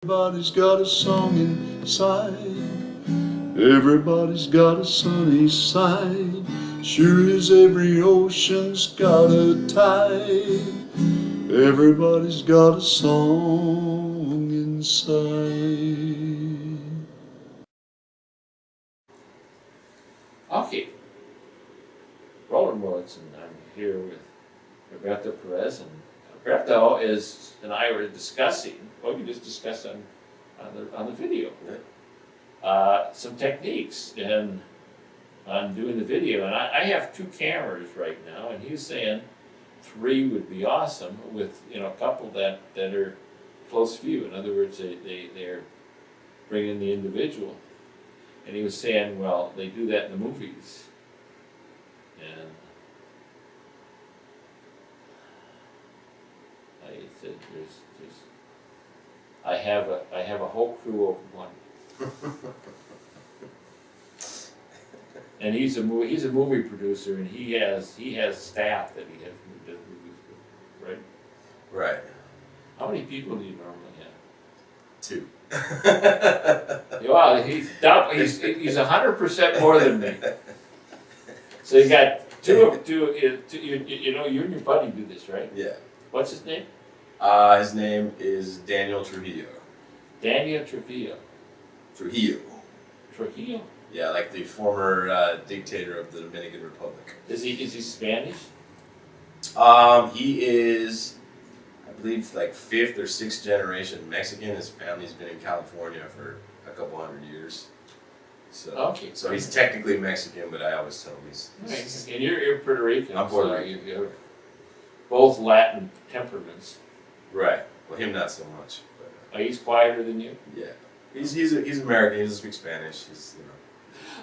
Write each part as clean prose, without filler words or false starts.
Everybody's got a song inside. Everybody's got a sunny side. Sure as every ocean's got a tide. Everybody's got a song inside. Okay, Roland Willits, and I'm here with Alberto Perez, and Alberto and I were discussing what we just discussed on the video, some techniques and on doing the video. And I have 2 cameras right now, and he's saying 3 would be awesome with a couple that are close view. In other words, they're bringing the individual. And he was saying, well, they do that in the movies. And I said, I have a whole crew of 1. And he's a movie producer, and he has staff that he does movies with, right? Right. How many people do you normally have? 2. Wow, he's 100% more than me. So you got two. You and your buddy do this, right? Yeah. What's his name? His name is Daniel Trujillo. Daniel Trujillo. Trujillo? Yeah, like the former dictator of the Dominican Republic. Is he Spanish? He is, I believe, like 5th or 6th generation Mexican. His family's been in California for a couple hundred years. So, Okay. So he's technically Mexican, but I always tell him he's Nice. And you're Puerto Rican. I'm Puerto so Rican. You're both Latin temperaments. right. Well, him not so much. But, He's quieter than you. yeah, he's American. He doesn't speak Spanish. He's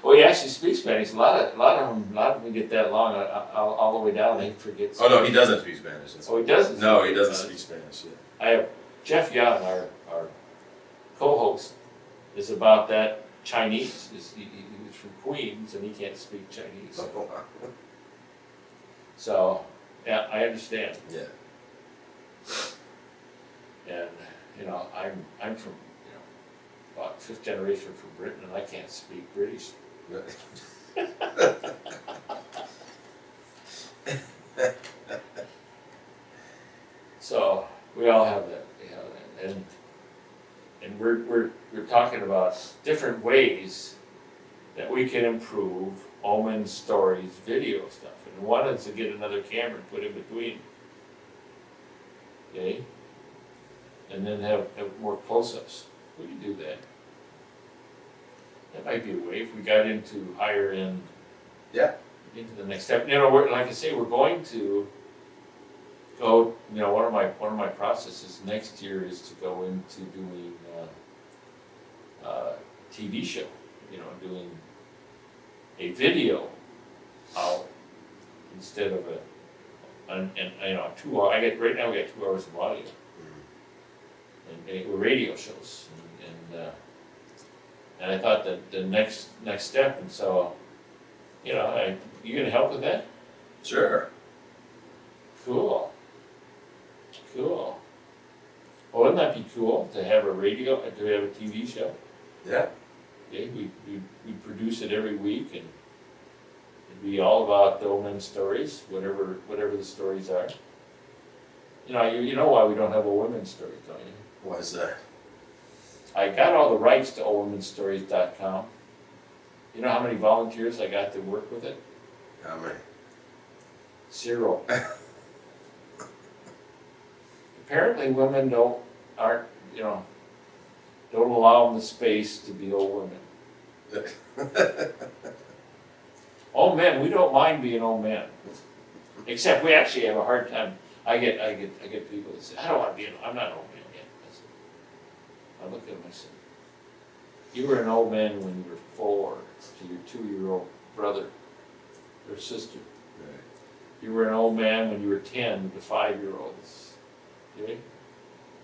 Well, he actually speaks Spanish. A lot of them get that long all the way down. They forget. Oh no, he doesn't speak Spanish. That's Oh, he doesn't. No, he doesn't speak Spanish. Yeah. I have Jeff Young, our co-host, is about that Chinese. He's from Queens and he can't speak Chinese. So, yeah, I understand. Yeah. And I'm from about 5th generation from Britain, and I can't speak British. So we all have that, and we're talking about different ways that we can improve Omen Stories video stuff. And one is to get another camera and put in between. Okay? And then have more close-ups. We can do that. That might be a way if we got into higher end. Yeah. Into the next step. We're, like I say, we're going to go. One of my processes next year is to go into doing TV show. Doing a video hour instead of a 2 hour. Right now we got 2 hours of audio. And radio shows, and I thought that the next step, and so, you gonna help with that? Sure. Cool. Well, wouldn't that be cool to have a TV show? Yeah. Okay, we produce it every week, and it'd be all about the Omen stories, whatever the stories are. You know why we don't have a women's story, don't you? Why is that? I got all the rights to OMSstories.com. You know how many volunteers I got to work with it? How many? 0. Apparently women don't allow them the space to be old women. Old men, we don't mind being old men. Except we actually have a hard time. I get people that say, I don't want to be I'm not an old man yet. I look at them and say, you were an old man when you were 4 to your 2-year-old brother or sister. Right. You were an old man when you were 10 to 5-year-olds. Okay?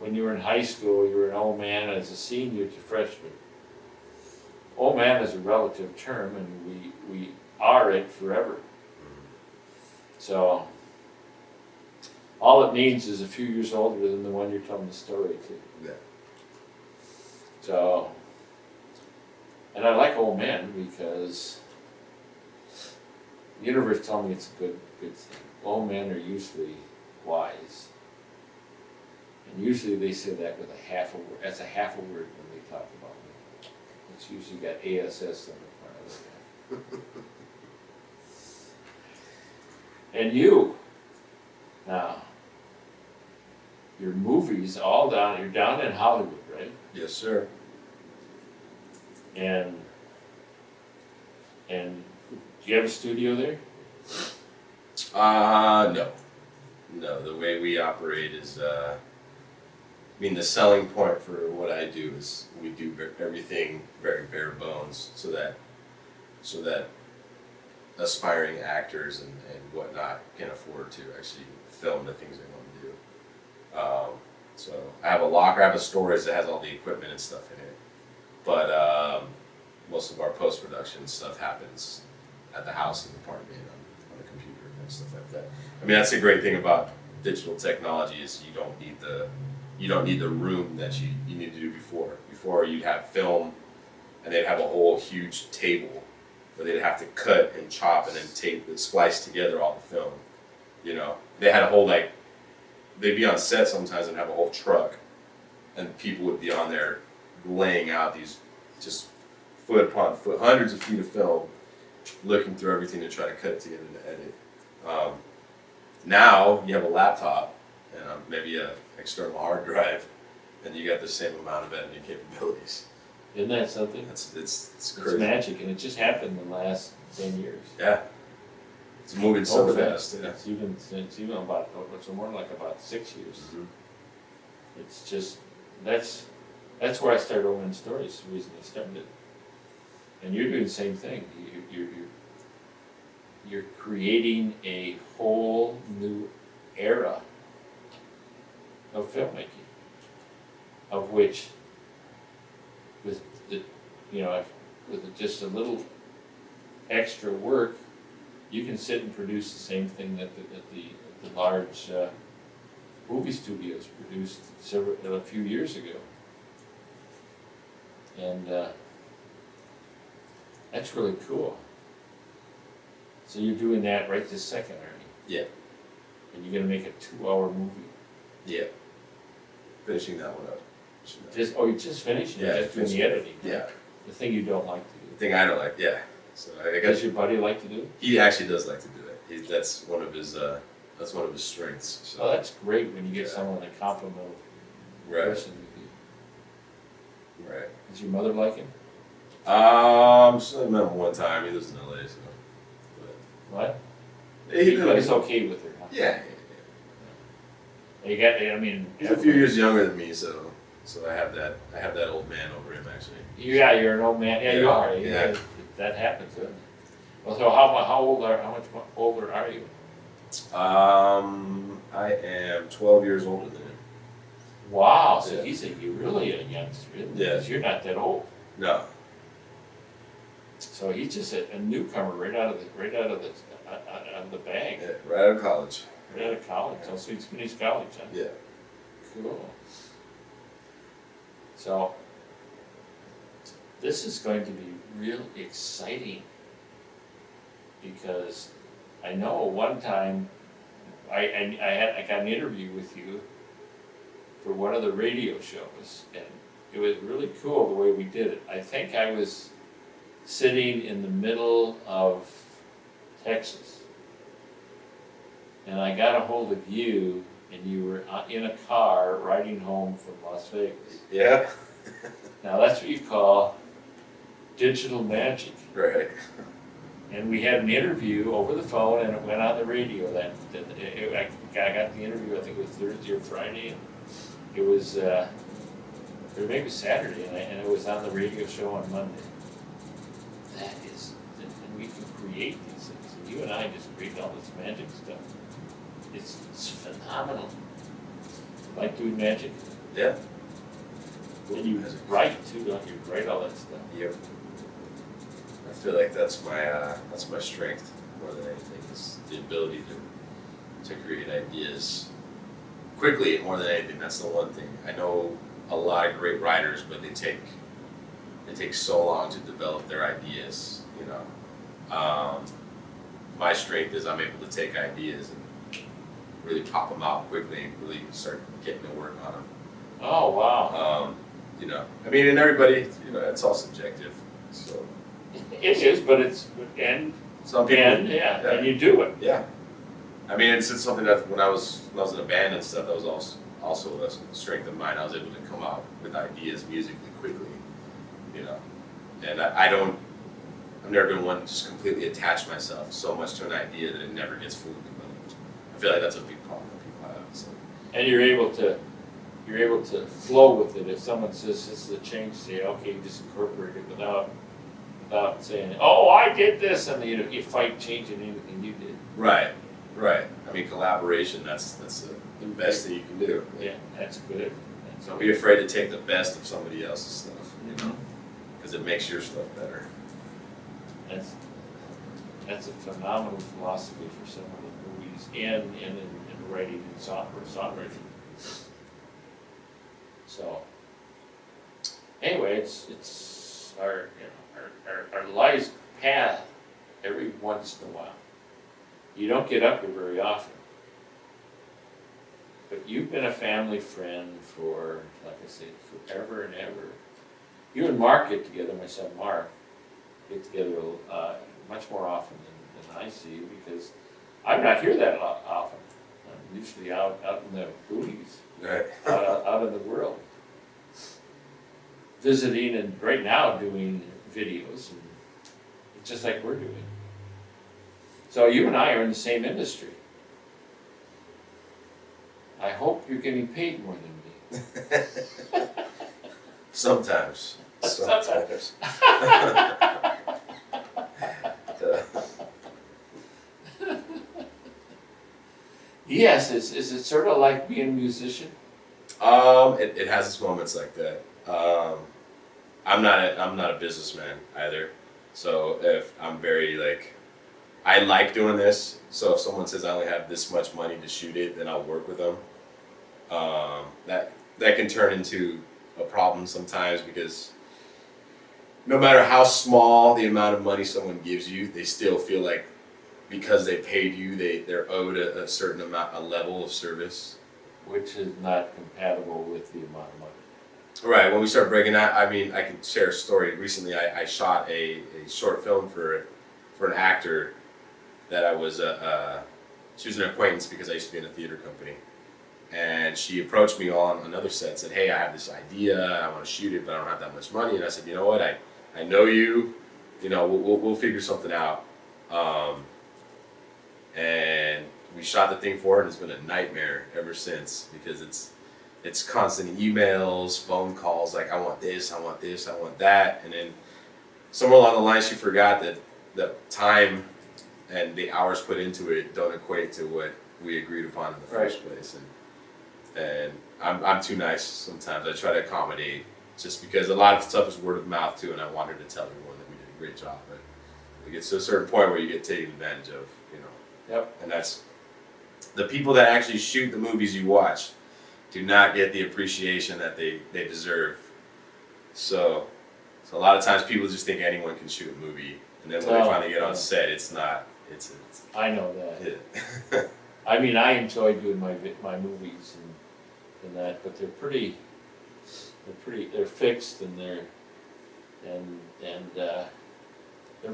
When you were in high school, you were an old man as a senior to freshman. Old man is a relative term, and we are it forever. So all it means is a few years older than the one you're telling the story to. Yeah. So, and I like old men because the universe tells me it's a good thing. Old men are usually wise. And usually they say that with a half a word. That's a half a word when they talk about me. It's usually got ASS in the front of it. And you, now, your movies all down, you're down in Hollywood, right? Yes, sir. And do you have a studio there? No. No, the way we operate is, I mean, the selling point for what I do is we do everything very bare bones so that aspiring actors and whatnot can afford to actually film the things they want to do. So I have a locker, I have a storage that has all the equipment and stuff in it. But most of our post-production stuff happens at the house in the apartment on the computer and stuff like that. I mean, that's the great thing about digital technology is you don't need the room that you need to do before. Before you'd have film and they'd have a whole huge table where they'd have to cut and chop and then tape and splice together all the film. You know, they had a whole they'd be on set sometimes and have a whole truck, and people would be on there laying out these just foot upon foot, hundreds of feet of film, looking through everything to try to cut it together to edit. Now you have a laptop and maybe an external hard drive, and you got the same amount of editing capabilities. Isn't that something? It's It's crazy. magic, and it just happened in the last 10 years. Yeah, it's moving so Over fast. that, Yeah. it's even about, it's more like about 6 years. Mhm. It's just, that's where I started Owen Stories, the reason I started it. And you're doing the same thing. You're creating a whole new era of filmmaking, of which, with just a little extra work, you can sit and produce the same thing that the large movie studios produced a few years ago. And that's really cool. So you're doing that right this second, aren't you? Yeah. And you're gonna make a 2-hour movie. Yeah. Finishing that one up. You just finished it, Yeah, just doing the editing. Yeah. The thing you don't like to The do. thing I don't like, yeah. So I Does guess your buddy like to do it? he actually does like to do it. That's one of his strengths. So. Oh, that's great when you get Yeah. someone that compliments Right. person with you. Right. Does your mother like him? So I met him one time. He lives in LA, so. What? But he But it's okay with her, huh? Yeah. You got, I mean. He's a few years younger than me, so I have that old man over him actually. Yeah, you're an old man. Yeah, you Yeah, are. yeah. That happens, doesn't it? Well, so how much older are you? I am 12 years older than him. Wow, so Yeah. he's really a youngster, isn't he? Yeah. Because you're not that old. No. So he's just a newcomer right out of the bag, Yeah, right out of college. right out of college. Yeah. So he's finished college, huh? Yeah. Cool. So this is going to be real exciting because I know one time I got an interview with you for one of the radio shows, and it was really cool the way we did it. I think I was sitting in the middle of Texas, and I got a hold of you, and you were in a car riding home from Las Vegas. Yeah. Now that's what you call digital magic. Right. And we had an interview over the phone, and it went on the radio. I got the interview, I think it was Thursday or Friday, and it was, or maybe Saturday, and it was on the radio show on Monday. That is, and we can create these things. And you and I just create all this magic stuff. It's phenomenal. Like doing magic. Yeah. And you write too, don't you? Write all that stuff. Yep. I feel like that's my strength more than anything is the ability to create ideas quickly. And more than anything, that's the one thing I know. a lot of great writers, but they take so long to develop their ideas. You know, my strength is I'm able to take ideas and really pop them out quickly and really start getting to work on them. Oh, wow. You know, I mean, and everybody, you know, it's all subjective. So It is, but it's, and, some people, and, yeah, and you do it. yeah. I mean, it's something that when I was in a band and stuff, that was also a strength of mine. I was able to come out with ideas musically quickly, you know. And I've never been one to just completely attach myself so much to an idea that it never gets fully developed. I feel like that's a big problem that people have. So. And you're able to flow with it. If someone says this is a change, say, okay, just incorporate it without saying, oh, I did this, and you fight changing anything you did. Right. I mean, collaboration, that's the best thing you can do. Yeah, that's good. Don't be afraid to take the best of somebody else's stuff, you know, because it makes your stuff better. That's a phenomenal philosophy for some of the movies and in writing and songwriting. So anyway, it's our lives path every once in a while. You don't get up here very often. But you've been a family friend for, like I say, forever and ever. You and Mark get together, my son Mark, get together much more often than I see you, because I'm not here that often. I'm usually out in the boonies, Right. out in the world, visiting and right now doing videos, and it's just like we're doing. So you and I are in the same industry. I hope you're getting paid more than me. Sometimes. Yes, is it sort of like being a musician? It has its moments like that. I'm not a businessman either. So if I'm very I like doing this. So if someone says I only have this much money to shoot it, then I'll work with them. That can turn into a problem sometimes, because no matter how small the amount of money someone gives you, they still feel like because they paid you, they're owed a certain amount, a level of service. Which is not compatible with the amount of money. Right, when we start breaking that, I mean, I can share a story. Recently, I shot a short film for an actor that I was, she was an acquaintance because I used to be in a theater company. And she approached me on another set, said, hey, I have this idea, I want to shoot it, but I don't have that much money. And I said, you know what, I know you, we'll figure something out. And we shot the thing for her, and it's been a nightmare ever since, because it's constant emails, phone calls, like I want this, I want this, I want that. And then somewhere along the line she forgot that the time and the hours put into it don't equate to what we agreed upon in the first place. And I'm too nice sometimes. I try to accommodate, just because a lot of stuff is word of mouth too, and I want her to tell everyone that we did a great job. But it gets to a certain point where you get taken advantage of, Yep. And that's the people that actually shoot the movies you watch do not get the appreciation that they deserve. So a lot of times people just think anyone can shoot a movie, and then when they finally get on set, it's not. It's I know that. yeah. I mean, I enjoy doing my movies and that, but they're fixed, and they're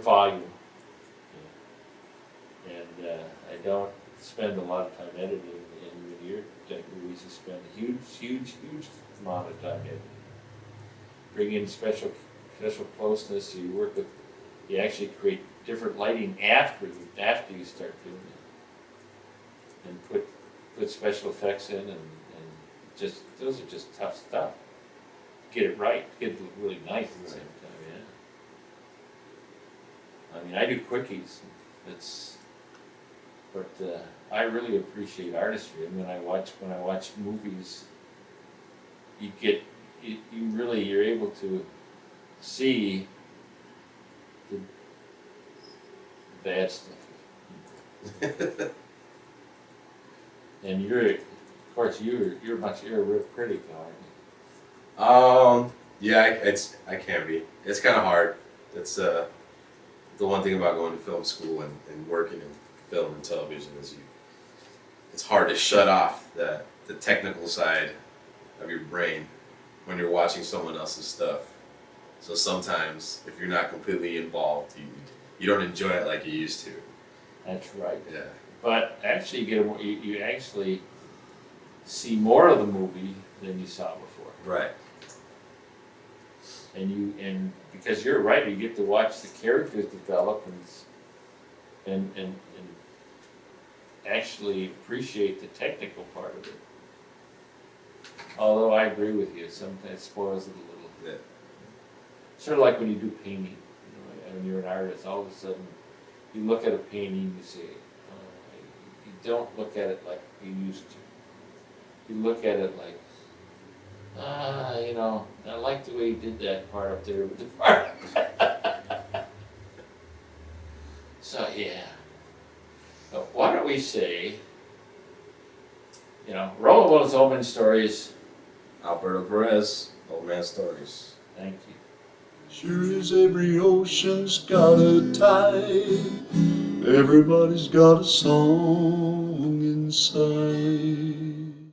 volume. And I don't spend a lot of time editing. And when you're doing movies, you spend a huge amount of time editing. Bring in special closeness. So you actually create different lighting after you start doing it, and put special effects in, and just those are just tough stuff. Get it right, get it really nice at the same time. Yeah. I mean, I do quickies. But I really appreciate artistry. I mean, when I watch movies, you're able to see the bad stuff. And you're a real critic, aren't Yeah, I can be. It's kind of hard. It's the one thing about going to film school and working in film and television is it's hard to shut off the technical side of your brain when you're watching someone else's stuff. So sometimes if you're not completely involved, you don't enjoy it like you used to. That's right. Yeah. But actually, you actually see more of the movie than you saw before. Right. And because you're right, you get to watch the characters develop and actually appreciate the technical part of it. Although I agree with you, sometimes it spoils it a little. Yeah. Sort of like when you do painting, when you're an artist, all of a sudden you look at a painting, you say, you don't look at it like you used to. You look at it like, I like the way you did that part up there with the part. So yeah. So why don't we say, Roland Willits Old Stories. Alberto Perez, Old Man Stories. Thank you. Sure as every ocean's got a tide, everybody's got a song inside.